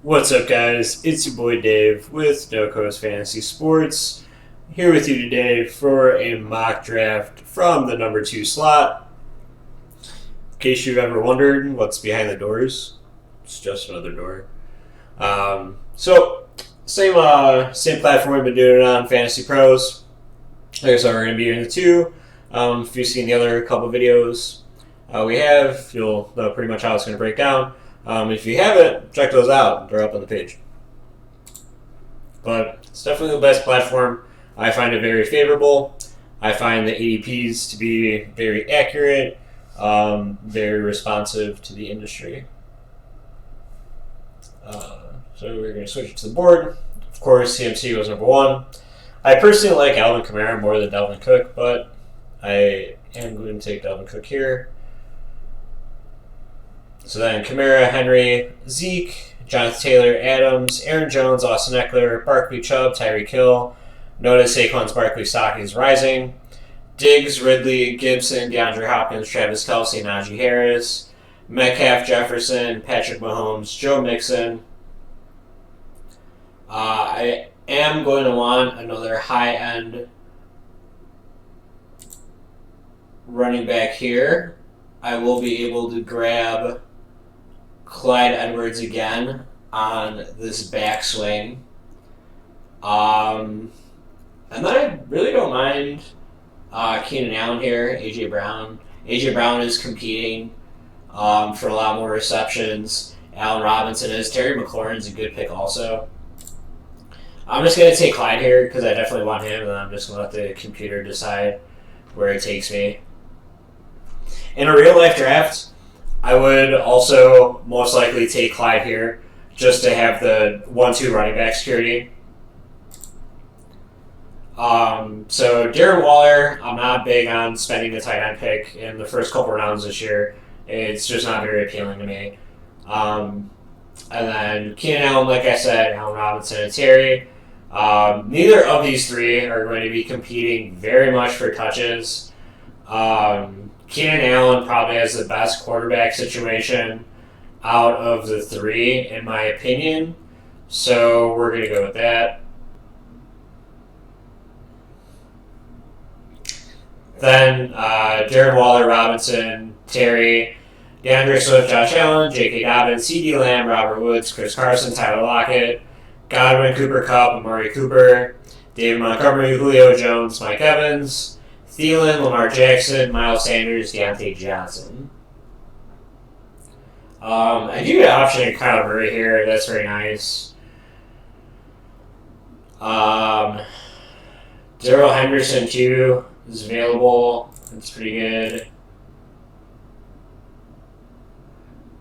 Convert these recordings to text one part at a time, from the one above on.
What's up, guys? It's your boy Dave with No Coast Fantasy Sports. Here with you today for a mock draft from the number 2 slot. In case you've ever wondered what's behind the doors, it's just another door. Same platform we've been doing it on, Fantasy Pros. Like I said, we're going to be in the 2. If you've seen the other couple videos you'll know pretty much how it's going to break down. If you haven't, check those out. They're up on the page. But it's definitely the best platform. I find it very favorable. I find the ADPs to be very accurate, very responsive to the industry. So we're going to switch it to the board. Of course, CMC was number 1. I personally like Alvin Kamara more than Dalvin Cook, but I am going to take Dalvin Cook here. So then Kamara, Henry, Zeke, Jonathan Taylor, Adams, Aaron Jones, Austin Eckler, Barkley, Chubb, Tyreek Hill. Notice Saquon's Barkley stock is rising. Diggs, Ridley, Gibson, DeAndre Hopkins, Travis Kelce, Najee Harris, Metcalf, Jefferson, Patrick Mahomes, Joe Mixon. I am going to want another high-end running back here. I will be able to grab Clyde Edwards again on this backswing. And then I really don't mind Keenan Allen here, A.J. Brown. A.J. Brown is competing for a lot more receptions. Allen Robinson is. Terry McLaurin's a good pick also. I'm just going to take Clyde here because I definitely want him, and I'm just going to let the computer decide where it takes me. In a real-life draft, I would also most likely take Clyde here just to have the 1-2 running back security. So Darren Waller, I'm not big on spending the tight end pick in the first couple rounds this year. It's just not very appealing to me. And then Keenan Allen, like I said, Allen Robinson and Terry. Neither of these three are going to be competing very much for touches. Keenan Allen probably has the best quarterback situation out of the three, in my opinion. So we're going to go with that. Then Darren Waller, Robinson, Terry, DeAndre Swift, Josh Allen, J.K. Dobbins, C.D. Lamb, Robert Woods, Chris Carson, Tyler Lockett, Godwin, Cooper Kupp, Amari Cooper, David Montgomery, Julio Jones, Mike Evans, Thielen, Lamar Jackson, Miles Sanders, Deontay Johnson. I do get an option of Kyler Murray here. That's very nice. Darrell Henderson, too, is available. That's pretty good.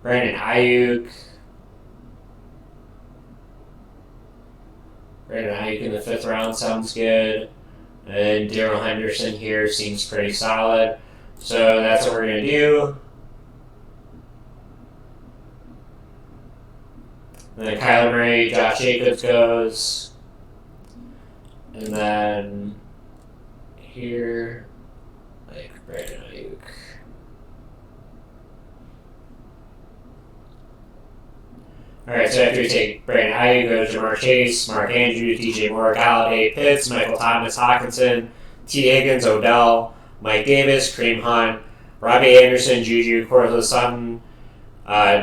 Brandon Ayuk. Brandon Ayuk in the 5th round sounds good. And Darrell Henderson here seems pretty solid. So that's what we're going to do. And then Kyler Murray, Josh Jacobs goes. And then here, like Brandon Ayuk. Alright, so after we take Brandon Ayuk, go to Jamar Chase, Mark Andrews, DJ Moore, Galladay, Pitts, Michael Thomas, Hockenson, T. Higgins, Odell, Mike Davis, Kareem Hunt, Robbie Anderson, Juju, Cortland Sutton,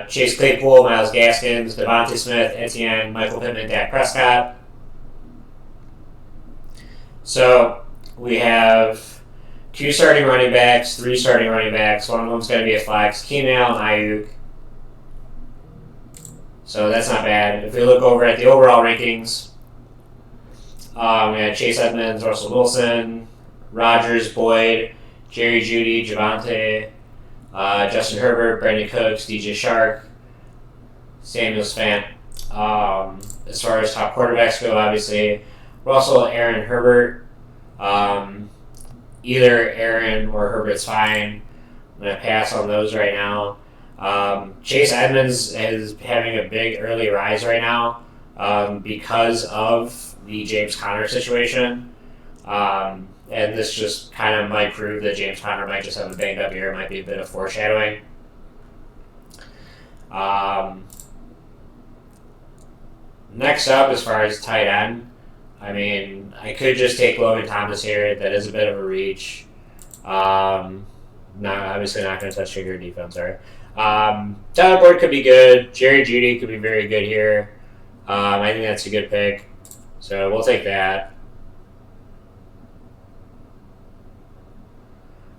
Chase Claypool, Myles Gaskins, Devontae Smith, Etienne, Michael Pittman, Dak Prescott. So we have 2 starting running backs, 3 starting running backs. One of them's going to be a flex. Keenan Allen, Ayuk. So that's not bad. If we look over at the overall rankings, we had Chase Edmonds, Russell Wilson, Rodgers, Boyd, Jerry Jeudy, Javonte, Justin Herbert, Brandon Cooks, DJ Shark, Samuel Fant. As far as top quarterbacks go, obviously, Russell, Aaron, Herbert. Either Aaron or Herbert's fine. I'm going to pass on those right now. Chase Edmonds is having a big early rise right now because of the James Conner situation. And this just kind of might prove that James Conner might just have a banged up year. It might be a bit of foreshadowing. Next up, as far as tight end, I mean, I could just take Logan Thomas here. That is a bit of a reach. Obviously not going to touch your defense, right? Tyler Boyd could be good. Jerry Jeudy could be very good here. I think that's a good pick. So we'll take that.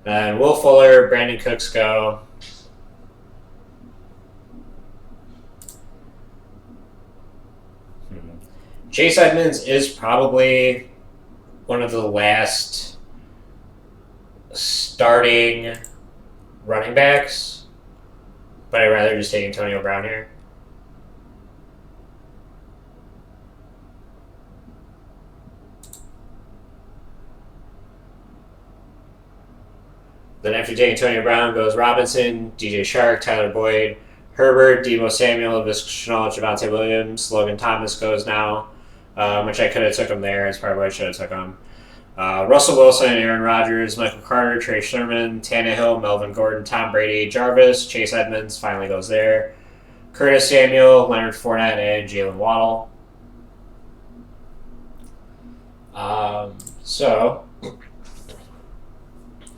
Then Will Fuller, Brandon Cooks go. Chase Edmonds is probably one of the last starting running backs, but I'd rather just take Antonio Brown here. Then after taking Antonio Brown goes Robinson, DJ Shark, Tyler Boyd, Herbert, Deebo Samuel, Laviska Shenault, Javonte Williams, Logan Thomas goes now, which I could have took him there. It's probably why I should have took him. Russell Wilson, Aaron Rodgers, Michael Carter, Trey Sherman, Tannehill, Melvin Gordon, Tom Brady, Jarvis, Chase Edmonds finally goes there. Curtis Samuel, Leonard Fournette, and Jalen Waddle. So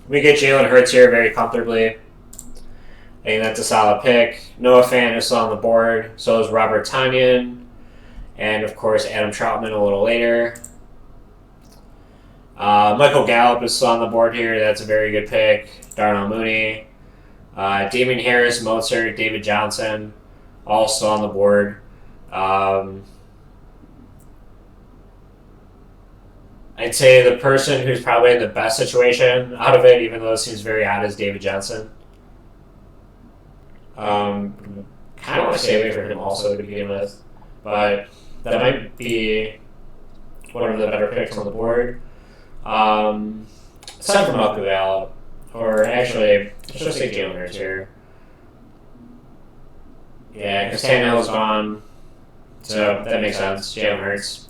we get Jalen Hurts here very comfortably. I think that's a solid pick. Noah Fant is still on the board. So is Robert Tonyan. And, of course, Adam Troutman a little later. Michael Gallup is still on the board here. That's a very good pick. Darnell Mooney. Damien Harris, Mozart, David Johnson, all still on the board. I'd say the person who's probably in the best situation out of it, even though it seems very odd, is David Johnson. Kind of want to stay away from him also to begin with, but that might be one of the better picks on the board. Aside from Michael Gallup, or actually, let's just take Jalen Hurts here. Yeah, because Tannehill's gone, so that makes sense. Jalen Hurts.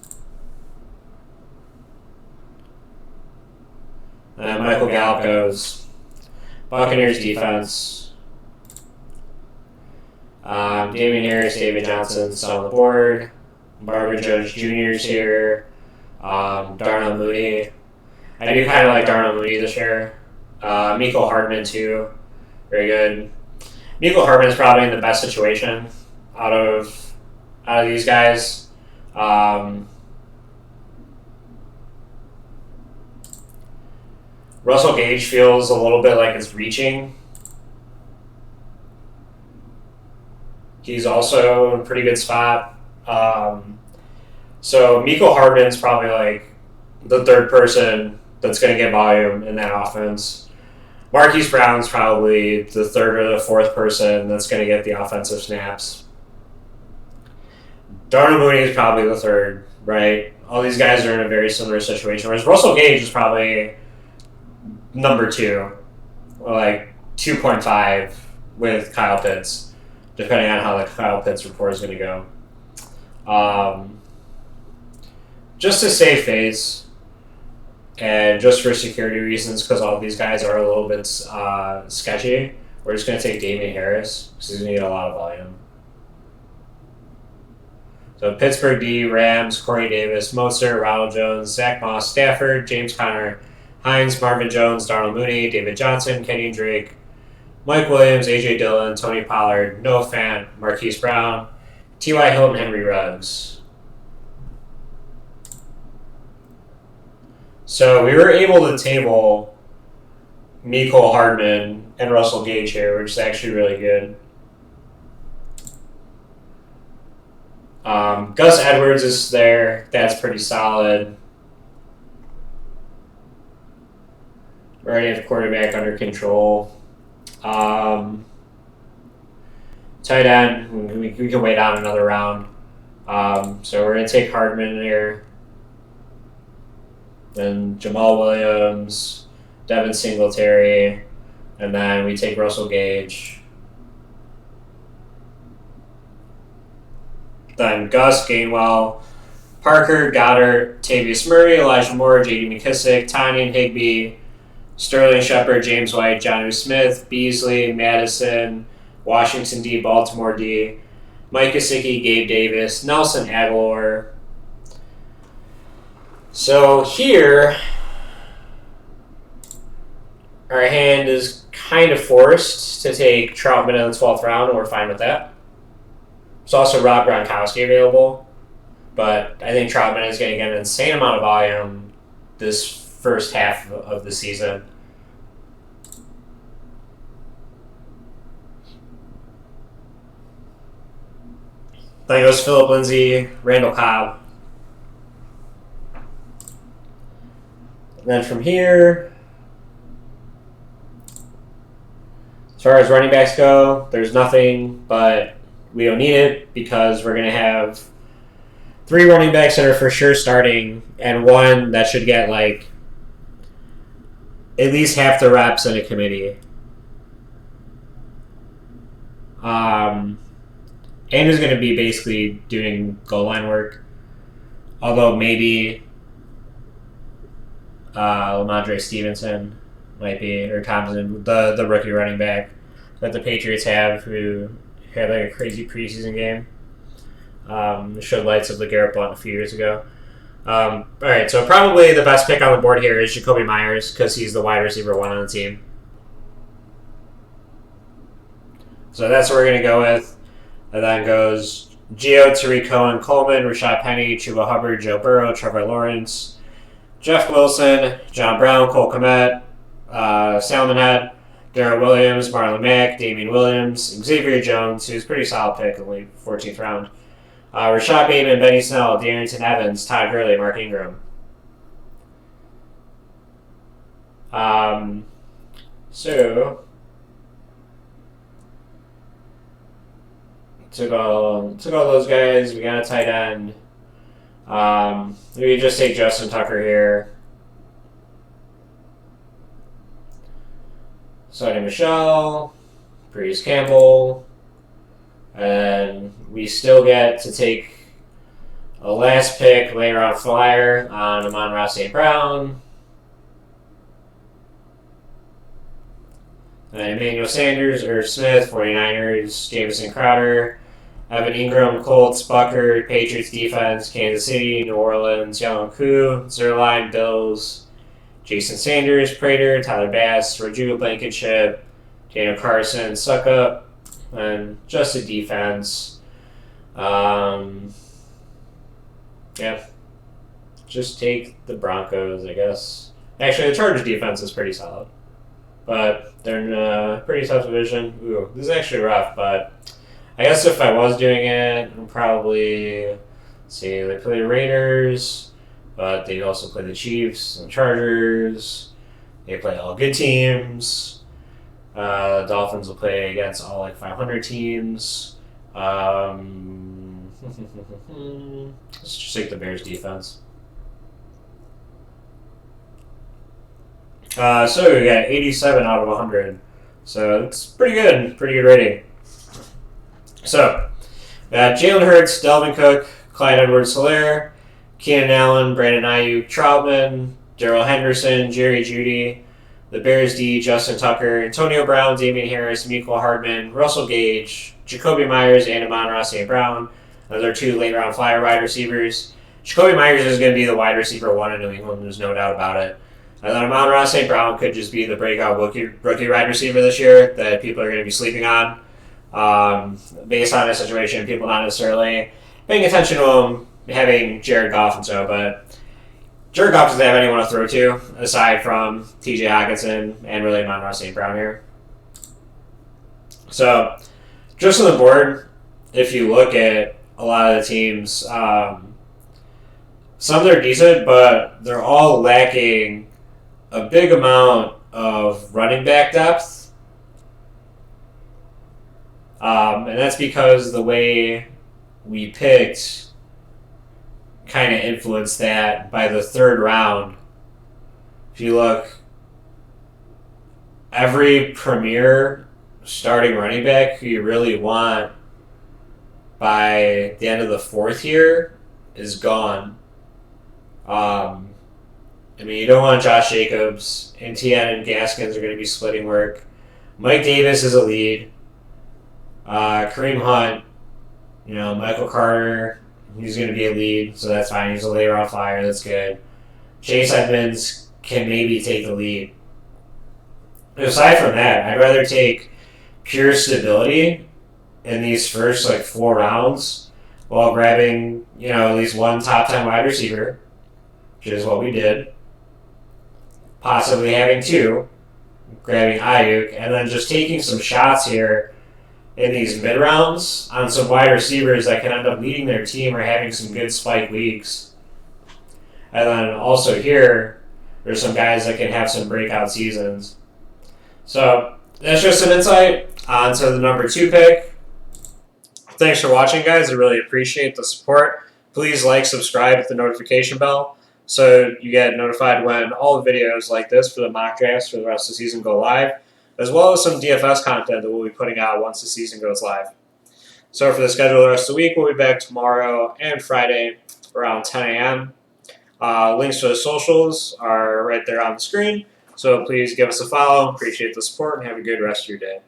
Michael Gallup goes. Buccaneers defense. Damien Harris, David Johnson still on the board. Marvin Jones Jr. is here. Darnell Mooney. I do kind of like Darnell Mooney this year. Mecole Hardman too. Very good. Mecole Hardman is probably in the best situation out of these guys. Russell Gage feels a little bit like it's reaching. He's also in a pretty good spot. So Mecole Hardman's probably like the third person that's going to get volume in that offense. Marquise Brown's probably the third or the fourth person that's going to get the offensive snaps. Darnell Mooney is probably the third, right? All these guys are in a very similar situation, whereas Russell Gage is probably number 2, or like 2.5 with Kyle Pitts, depending on how the Kyle Pitts report is going to go. Just to save face, and just for security reasons, because all these guys are a little bit sketchy, we're just going to take Damien Harris, because he's going to get a lot of volume. So Pittsburgh D, Rams, Corey Davis, Mostert, Ronald Jones, Zach Moss, Stafford, James Conner, Hines, Marvin Jones, Darnell Mooney, David Johnson, Kenyon Drake, Mike Williams, A.J. Dillon, Tony Pollard, Noah Fant, Marquise Brown, T.Y. Hilton, Henry Ruggs. So we were able to table Mecole Hardman and Russell Gage here, which is actually really good. Gus Edwards is there. That's pretty solid. We already have the quarterback under control. Tight end, we can wait on another round. So we're going to take Hardman here. Then Jamal Williams, Devin Singletary, and then we take Russell Gage. Then Gus, Gainwell, Parker, Goddard, Tavius Murray, Elijah Moore, J.D. McKissick, Tanyan Higbee, Sterling Shepard, James White, Jonnu Smith, Beasley, Madison, Washington D, Baltimore D, Mike Gesicki, Gabe Davis, Nelson Aguilar. So here, our hand is kind of forced to take Troutman in the 12th round, and we're fine with that. There's also Rob Gronkowski available, but I think Troutman is going to get an insane amount of volume this first half of the season. Then goes Phillip Lindsay, Randall Cobb. And then from here, as far as running backs go, there's nothing, but we don't need it because we're going to have 3 running backs that are for sure starting and 1 that should get like at least half the reps in a committee. Andrew's going to be basically doing goal line work, although maybe Lamondre Stevenson might be, or Thompson, the rookie running back that the Patriots have, who had like a crazy preseason game. Showed lights of LeGarrette Blount a few years ago. All right, so probably the best pick on the board here is Jakobi Meyers because he's the wide receiver 1 on the team. So that's what we're going to go with. And then goes Gio, Tariq Cohen, Coleman, Rashad Penny, Chuba Hubbard, Joe Burrow, Trevor Lawrence, Jeff Wilson, John Brown, Cole Kmet, Salmon Head, Darrell Williams, Marlon Mack, Damian Williams, Xavier Jones, who's a pretty solid pick in the 14th round, Rashad Bateman, Benny Snell, Darrington Evans, Todd Gurley, Mark Ingram. So took all those guys. We got a tight end. We just take Justin Tucker here. Sonny Michel, Breeze Campbell, and we still get to take a last pick later on flyer on Amon-Ra St. Brown. And Emmanuel Sanders, Irv Smith, 49ers, Jamison Crowder, Evan Ingram, Colts, Bucker, Patriots defense, Kansas City, New Orleans, Yellen Koo, Zerline, Bills, Jason Sanders, Prater, Tyler Bass, Raju Blankenship, Daniel Carson, Suckup, and just a defense. Just take the Broncos, I guess. Actually, the Chargers defense is pretty solid. But they're in a pretty tough division. Ooh, this is actually rough, but I guess if I was doing it, I'd probably see they play the Raiders, but they also play the Chiefs and Chargers. They play all good teams. The Dolphins will play against all like 500 teams. Let's just take the Bears defense. So we got 87 out of 100. So it's pretty good rating. So, Jalen Hurts, Dalvin Cook, Clyde Edwards-Helaire, Keenan Allen, Brandon Ayuk, Troutman, Darrell Henderson, Jerry Jeudy, the Bears D, Justin Tucker, Antonio Brown, Damian Harris, Mecole Hardman, Russell Gage, Jakobi Meyers, and Amon-Ra St. Brown. Those are 2 late-round flyer wide receivers. Jakobi Meyers is going to be the wide receiver 1 in New England. There's no doubt about it. And then Amon-Ra St. Brown could just be the breakout rookie wide receiver this year that people are going to be sleeping on. Based on the situation, people not necessarily paying attention to him having Jared Goff and so, but Jared Goff doesn't have anyone to throw to aside from TJ Hockenson and really Amon-Ra St. Brown here. So, just on the board, if you look at a lot of the teams, some of them are decent, but they're all lacking a big amount of running back depth. And that's because the way we picked kind of influenced that by the 3rd round. If you look, every premier starting running back who you really want by the end of the 4th year is gone. You don't want Josh Jacobs. Etienne and Gaskins are going to be splitting work. Mike Davis is a lead. Kareem Hunt, Michael Carter, he's going to be a lead, so that's fine. He's a later on flyer. That's good. Chase Edmonds can maybe take the lead. Aside from that, I'd rather take pure stability in these first 4 rounds while grabbing at least one top 10 wide receiver, which is what we did. Possibly having 2, grabbing Ayuk, and then just taking some shots here in these mid rounds on some wide receivers that can end up leading their team or having some good spike weeks. And then also here, there's some guys that can have some breakout seasons. So that's just some insight onto the number 2 pick. Thanks for watching, guys. I really appreciate the support. Please like, subscribe, hit the notification bell so you get notified when all the videos like this for the mock drafts for the rest of the season go live, as well as some DFS content that we'll be putting out once the season goes live. So for the schedule the rest of the week, we'll be back tomorrow and Friday around 10 a.m. Links to the socials are right there on the screen. So please give us a follow. Appreciate the support and have a good rest of your day.